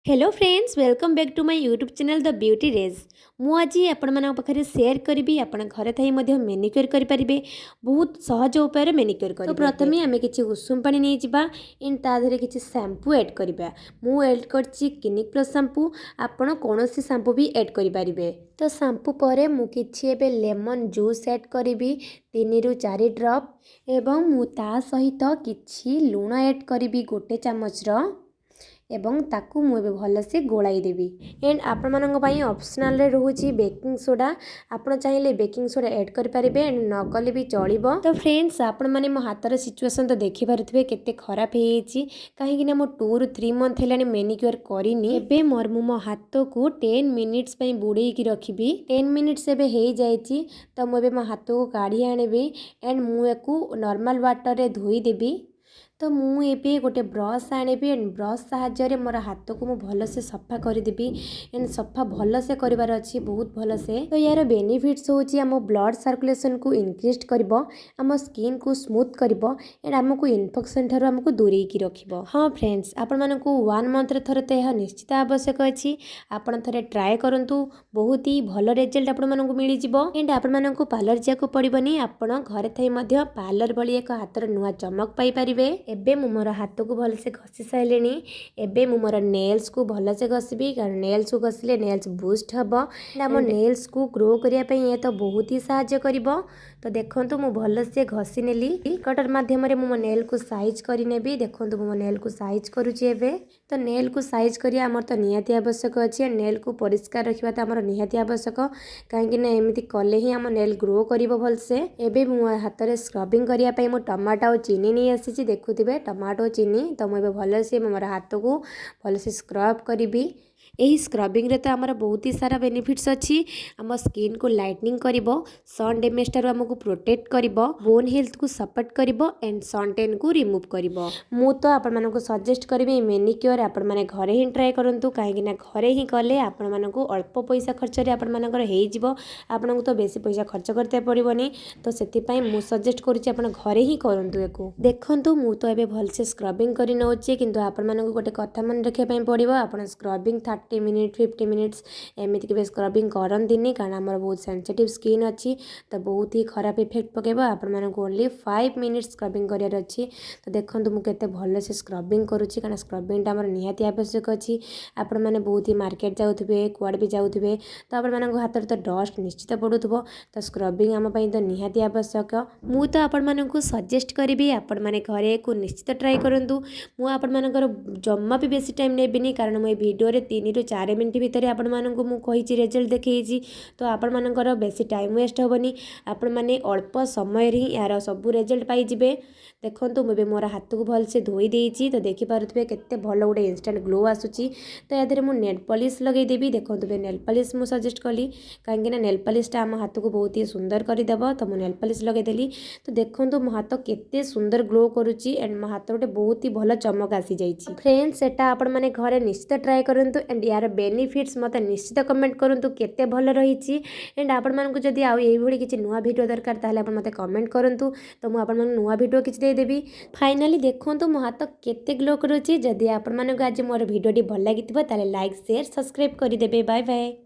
Hello friends, welcome back to my YouTube channel the beauty rays. मु आज आपण पाखे शेयर करी आपण घर थी मेनिक्योर करेंगे बहुत सहज उपाय मेनिक्योर कर। तो प्रथम आम कि उषुम पानी नहीं जावा एंड ताधे कि शैम्पू एड करवा। मु एड कर क्लिनिक प्लस शैम्पू, आपण कौन शैम्पू भी एड करेंगे। तो शैम्पू पर मुझे लेमन जूस एड करी 3 ରୁ 4 ड्रप एवं मु ता सहित किछि लुण एड करी 1 ଚାମଚର एवं ताकू मुझे भलसे गोलाई देवी। एंड आपण मानक ऑप्शनल रे रोची बेकिंग सोडा, आपण चाहिए बेकिंग सोडा ऐड कर पारिबे एंड न कले भी चलिबो। तो फ्रेंड्स, आपण माने मो हातर सिचुएशन तो देखि पारुथबे केते खराब हे छि, काहे कि ना मो 2 ରୁ 3 मंथ हेलानी मेनिक्योर करिनी। एबे मोर मो हाथ को 10 मिनिट्स पई बुड़े की रखिबी। 10 मिनिट्स एबे हे जाई छि, तो मो एबे मो हाथ को काढी आनेबी एंड मु एको नॉर्मल वाटर रे धोई देबी। तो मुझे गोटे ब्रश आनेबी एंड ब्रश साहाय्य मोर हाथ को मुझे भलसे सफा करदेवी एंड सफा भलसे करार अच्छी बहुत भलसे। तो यार बेनिफिट्स होची आम ब्लड सर्कुलेशन को इनक्रीज कर, आम स्किन को स्मूथ कर एंड आमको इन्फेक्शन ठार आमको दूरे की रखिबो। हाँ फ्रेंड्स, आपण मानकु 1 मंथ थरे तो यह निश्चित आवश्यक अच्छी। आपण थरे ट्राए करंतु, बहुत ही भल रिजल्ट आपण मानकु मिली जिवो एंड आपण मानकु पार्लर जाको पड़िबनी। आपण घरे थई मध्य पार्लर भली एक हातर नुआ चमक पाई परिबे। एबे मु मोर हाथ को भलसे घसी सारे। एबे मु मोर नेल्स को भलसे घसबी, कारण नेल्स को घसिले नेल्स बूस्ट हम। आम नेल्स को ग्रो करने ये तो बहुत ही साहाय्य करिबो। तो देखंतु मु भलसे घसी नेली। कटर माध्यम रे मु नेल को साइज करि नेबी। देखंतु मु नेल को साइज करूची एबे। तो नेल को साइज करिया हमर तो निहाती आवश्यक अछि। नेल को परिष्कार रखिबा तो हमर निहाती आवश्यक, काहेकि ना एमिति कले ही हम नेल ग्रो करिबो भलसे। एबे मु हाथ रे स्क्रबिंग करिया पई मु टमाटो और चीनी नहीं आसी देखुथिबे। टमाटो चीनी तो मुझे भलसे मोर हाथ को भलसे स्क्रब करी। यही स्क्रबिंग रे तो आमर बहुत ही सारा बेनिफिट्स अच्छी। आम स्किन को लाइटनिंग करिबो, सन डैमेज ठार हमको प्रोटेक्ट करिबो, बोन हेल्थ को सपोर्ट करिबो एंड सन टैन को रिमूव करिबो। मु तो आपण मानको सजेस्ट करिबे मेनिक्योर आपण माने घरे ही ट्राए करंतु, काहेकि ना घरे ही कले आपण मानको अल्प पैसा खर्च रे आपण मानकर हेइ जिवो। आपनको तो बेसी पैसा खर्च करते पड़िबोनी। तो सेति पई मु सजेस्ट करूची आपण घरे ही करंतु। एको देखंतु मु तो एबे भलसे स्क्रबिंग करि नउची, किंतु आपण मानको गोटे कथा मन रखिया पई पड़िबो। आपण स्क्रबिंग 30 मिनिट 50 मिनिट्स एमिति के स्क्रबिंग करंतिनी, कारण हमर बहुत सेंसिटिव स्किन अच्छी। तो बहुत ही खराब इफेक्ट पकेबो। आपण मानको ओनली 5 मिनिट्स स्क्रबिंग करियार अच्छी। तो देखंतु मु केते भलसे स्क्रबिंग करूची, कारण स्क्रबिंग टा हमर निहाती आवश्यक अच्छी। आपण माने बहुत ही मार्केट जाउथबे, कुआड भी जाउथबे, तो आपण मानको हाथ रे तो डस्ट निश्चित पडुथबो। तो स्क्रबिंग आम पई तो निहाती आवश्यक। मु तो आपण मानको सजेस्ट करिबी आपण माने घरे को निश्चित ट्राए करंतु। मु आपण मानकर जम्मा भी बेसी टाइम नेबिनी, कारण मु वीडियो रे 3 ରୁ 4 मिनिट भितर आपण माननको मु कहिची रिजल्ट देखैची। तो आपण मानकर बेसी टाइम वेस्ट होबनी। आपण माने अल्प समय रे यार सब रिजल्ट पाई जिबे। देखंतु मुबे मोर हाथ को भलसे धोई देइची। तो देखि पारुथबे केते भल गोटे इंस्टेंट ग्लो आसुची। तो यादरे मु नेल पॉलिश लगे देबी। देखंतु बे नेल पॉलिश मु सजेस्ट कली, काहेकि ना नेल पॉलिश टा हम हाथ को बहुत ही सुंदर करि देबो। तो मु नेल पॉलिश लगे देली। तो देखंतु मो हाथ केते सुंदर ग्लो करूची एंड मो हाथ गोटे बहुत ही भल चमक आसी जाइची। फ्रेंड्स, सेटा आपण माने घरे निश्चित ट्राए करंतु एंड यार बेनिफिट्स मते निश्चित कमेंट करंतु केते भल रहिची। एंड आपण मानकु जदी आ एई भली किछि नुवा वीडियो दरकार ताले आपण मते कमेंट करंतु। तो मु आपण माने नुवा वीडियो किछि दे देबी। फाइनली देखंतु मो हाथ केते ग्लो करूची। जदी आपण मानकु आज मोर वीडियो टी भल लागितबो ताले लाइक शेयर सब्सक्राइब करि देबे। Bye bye.